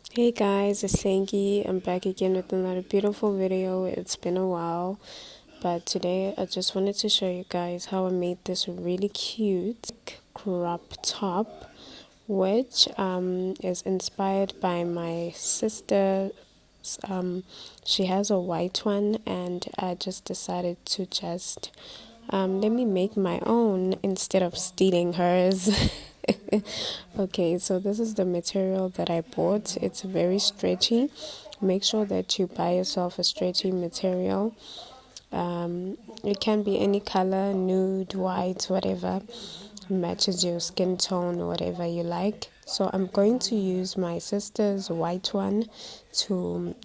Hey guys, it's Itshlengy. I'm back again with another beautiful video. It's been a while, but today I just wanted to show you guys how I made this really cute crop top, which is inspired by my sister. Um, she has a white one, and I just decided to just let me make my own instead of stealing hers. Okay, so this is the material that I bought. It's very stretchy. Make sure that you buy yourself a stretchy material. It can be any color, nude, white, whatever matches your skin tone or whatever you like. So I'm going to use my sister's white one to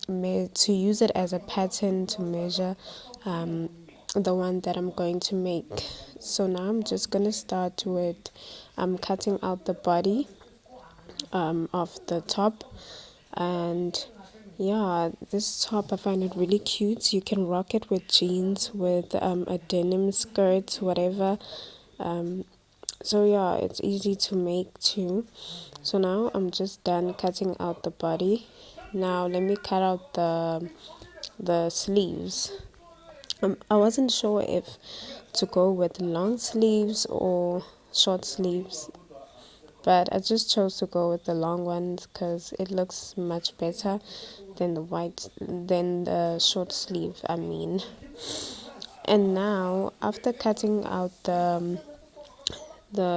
use it as a pattern to measure the one that I'm going to make. So now I'm just gonna start with cutting out the body of the top, and yeah, this top I find it really cute. You can rock it with jeans, with a denim skirt, whatever. So yeah, it's easy to make too. So now I'm just done cutting out the body. Now let me cut out the sleeves. I wasn't sure if to go with long sleeves or short sleeves, but I just chose to go with the long ones because it looks much better than the short sleeve, I mean. And now after cutting out the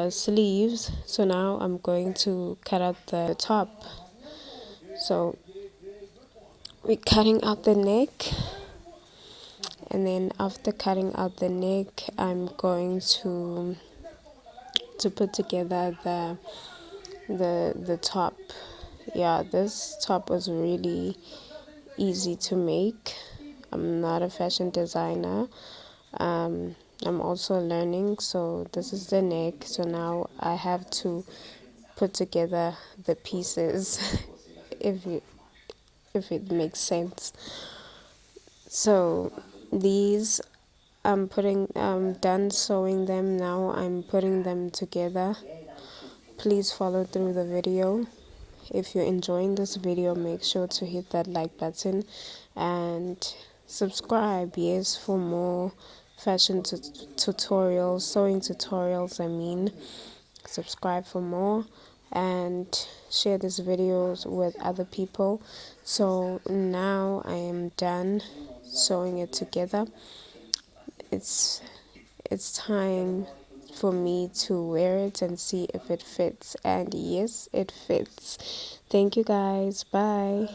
sleeves, so now I'm going to cut out the top. So we're cutting out the neck, and then after cutting out the neck, I'm going to put together the top. Yeah, this top was really easy to make. I'm not a fashion designer. I'm also learning. So this is the neck. So now I have to put together the pieces, if you if it makes sense. So these I'm done sewing them now. I'm putting them together. Please follow through the video. If you're enjoying this video, make sure to hit that like button and subscribe, yes, for more fashion tutorials, sewing tutorials, I mean. Subscribe for more and share these videos with other people. So now I am done sewing it together. It's time for me to wear it and see if it fits, and yes, it fits. Thank you guys. Bye.